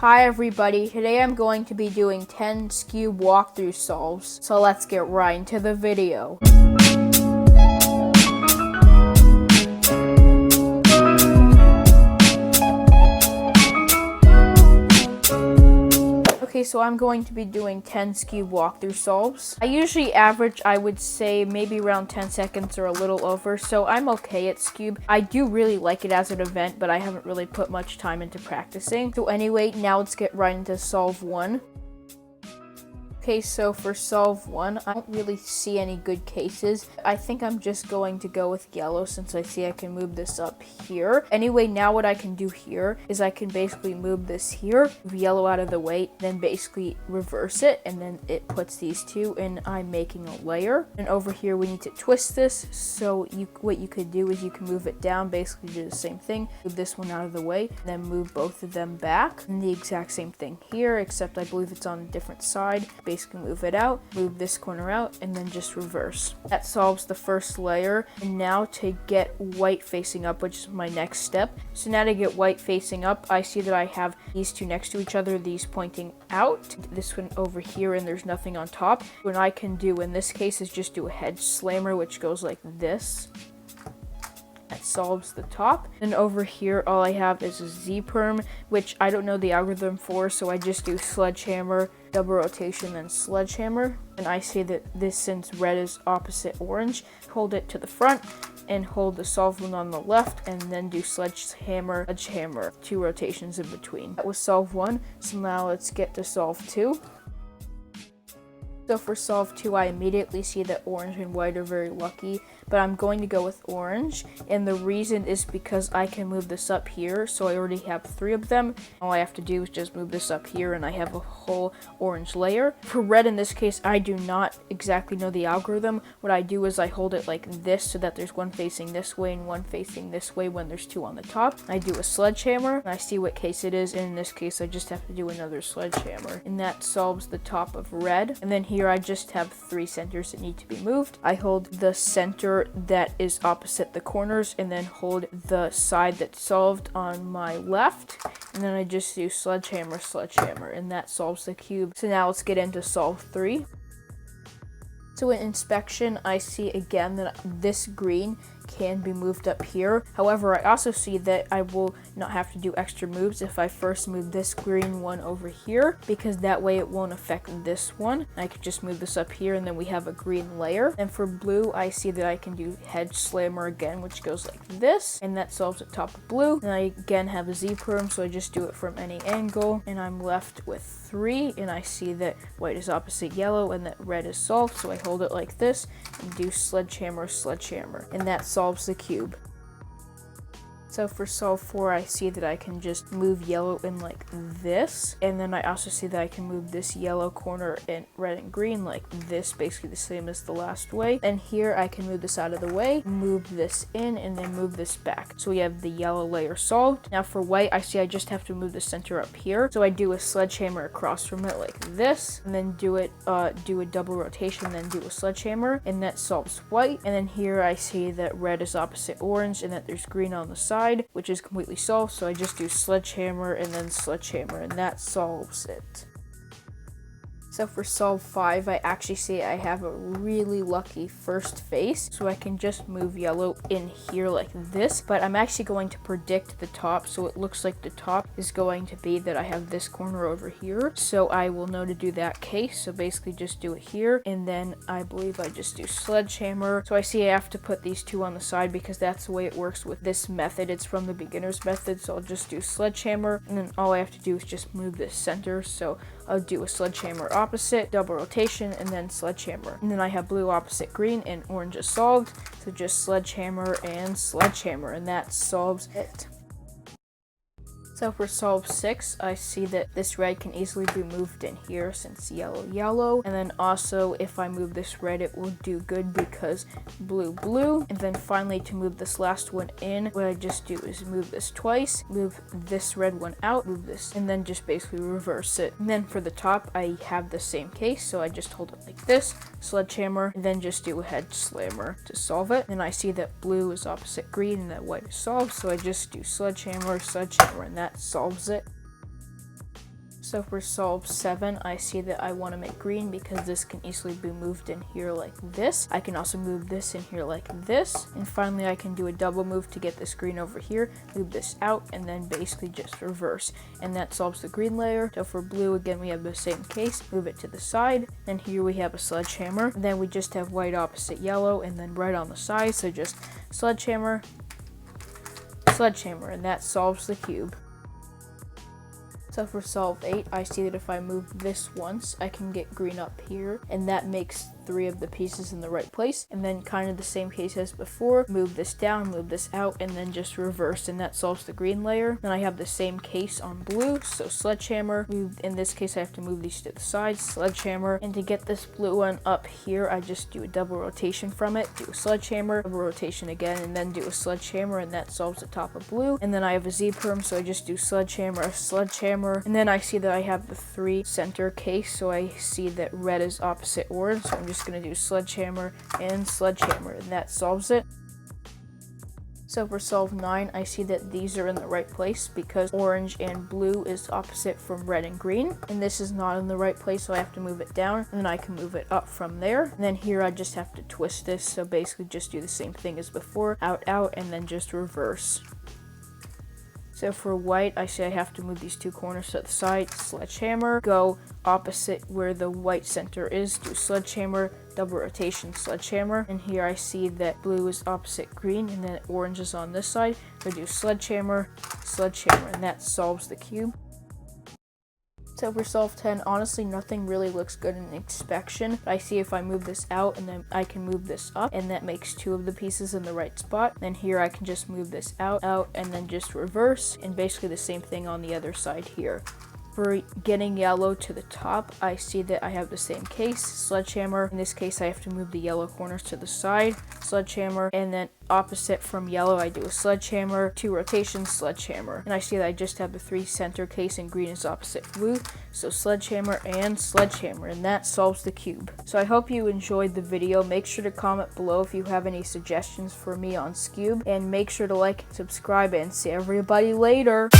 Hi everybody, today I'm going to be doing 10 Skewb walkthrough solves, so let's get right into the video. Okay, so I'm going to be doing 10 Skewb walkthrough solves. I usually average, I would say, maybe around 10 seconds or a little over, so I'm okay at Skewb. I do really like it as an event, but I haven't really put much time into practicing. So anyway, now let's get right into solve 1. Okay, so for solve 1, I don't really see any good cases. I think I'm just going to go with yellow since I see I can move this up here. Anyway, now what I can do here is I can basically move this here, move yellow out of the way, then basically reverse it, and then it puts these two, and I'm making a layer. And over here we need to twist this, so what you could do is you can move it down, basically do the same thing, move this one out of the way, then move both of them back. And the exact same thing here, except I believe it's on a different side. Basically move it out, move this corner out, and then just reverse. That solves the first layer. And now to get white facing up, which is my next step. So now to get white facing up, I see that I have these two next to each other, these pointing out, this one over here, and there's nothing on top. What I can do in this case is just do a hedge slammer, which goes like this. That solves the top. And over here, all I have is a Z-perm, which I don't know the algorithm for, so I just do sledgehammer, double rotation, then sledgehammer. And I see that this, since red is opposite orange, hold it to the front and hold the solved one on the left, and then do sledgehammer, sledgehammer, 2 rotations in between. That was solve 1, so now let's get to solve 2. So for solve 2, I immediately see that orange and white are very lucky, but I'm going to go with orange, and the reason is because I can move this up here, so I already have 3 of them. All I have to do is just move this up here, and I have a whole orange layer. For red in this case, I do not exactly know the algorithm. What I do is I hold it like this so that there's one facing this way and one facing this way when there's 2 on the top. I do a sledgehammer, and I see what case it is, and in this case I just have to do another sledgehammer, and that solves the top of red. And then here I just have 3 centers that need to be moved. I hold the center that is opposite the corners, and then hold the side that's solved on my left, and then I just do sledgehammer, sledgehammer, and that solves the cube. So now let's get into solve 3. So in inspection, I see again that this green can be moved up here. However, I also see that I will not have to do extra moves if I first move this green one over here, because that way it won't affect this one. I could just move this up here, and then we have a green layer. And for blue, I see that I can do hedge slammer again, which goes like this, and that solves the top of blue. And I again have a Z-perm, so I just do it from any angle, and I'm left with 3, and I see that white is opposite yellow and that red is solved, so I hold it like this and do sledgehammer, sledgehammer, and that solves the cube. So for solve 4, I see that I can just move yellow in like this, and then I also see that I can move this yellow corner in red and green like this, basically the same as the last way. And here I can move this out of the way, move this in, and then move this back. So we have the yellow layer solved. Now for white, I see I just have to move the center up here. So I do a sledgehammer across from it like this, and then do a double rotation, then do a sledgehammer, and that solves white. And then here I see that red is opposite orange, and that there's green on the side, which is completely solved, so I just do sledgehammer and then sledgehammer, and that solves it. So for solve 5, I actually see I have a really lucky first face, so I can just move yellow in here like this, but I'm actually going to predict the top, so it looks like the top is going to be that I have this corner over here, so I will know to do that case. So basically just do it here, and then I believe I just do sledgehammer. So I see I have to put these 2 on the side because that's the way it works with this method. It's from the beginner's method, so I'll just do sledgehammer, and then all I have to do is just move this center. So I'll do a sledgehammer opposite, double rotation, and then sledgehammer. And then I have blue opposite green, and orange is solved. So just sledgehammer and sledgehammer, and that solves it. So for solve 6, I see that this red can easily be moved in here since yellow, yellow. And then also if I move this red, it will do good because blue, blue. And then finally to move this last one in, what I just do is move this twice, move this red one out, move this, and then just basically reverse it. And then for the top, I have the same case. So I just hold it like this, sledgehammer, and then just do a hedge slammer to solve it. And I see that blue is opposite green and that white is solved. So I just do sledgehammer, sledgehammer, and that solves it. So for solve 7, I see that I want to make green because this can easily be moved in here like this. I can also move this in here like this. And finally, I can do a double move to get this green over here, move this out, and then basically just reverse. And that solves the green layer. So for blue, again, we have the same case. Move it to the side. And here we have a sledgehammer. And then we just have white opposite yellow, and then red on the side. So just sledgehammer, sledgehammer, and that solves the cube. So for solve 8, I see that if I move this once, I can get green up here, and that makes 3 of the pieces in the right place. And then kind of the same case as before, move this down, move this out, and then just reverse, and that solves the green layer. Then I have the same case on blue, so sledgehammer, in this case I have to move these to the side, sledgehammer, and to get this blue one up here, I just do a double rotation from it, do a sledgehammer, double rotation again, and then do a sledgehammer, and that solves the top of blue. And then I have a Z-perm, so I just do sledgehammer, sledgehammer, and then I see that I have the 3 center case, so I see that red is opposite orange, so I'm just going to do sledgehammer and sledgehammer, and that solves it. So for solve 9, I see that these are in the right place because orange and blue is opposite from red and green, and this is not in the right place, so I have to move it down, and then I can move it up from there. And then here I just have to twist this, so basically just do the same thing as before, out, out, and then just reverse. So for white, I say I have to move these 2 corners to the side, sledgehammer, go opposite where the white center is, do sledgehammer, double rotation, sledgehammer. And here I see that blue is opposite green, and then orange is on this side, so do sledgehammer, sledgehammer, and that solves the cube. So for solve 10, honestly, nothing really looks good in inspection. I see if I move this out, and then I can move this up, and that makes 2 of the pieces in the right spot. Then here I can just move this out, and then just reverse, and basically the same thing on the other side here. For getting yellow to the top, I see that I have the same case, sledgehammer. In this case, I have to move the yellow corners to the side, sledgehammer, and then opposite from yellow, I do a sledgehammer, 2 rotations, sledgehammer. And I see that I just have the 3 center case, and green is opposite blue, so sledgehammer and sledgehammer, and that solves the cube. So I hope you enjoyed the video. Make sure to comment below if you have any suggestions for me on Skewb, and make sure to like and subscribe, and see everybody later.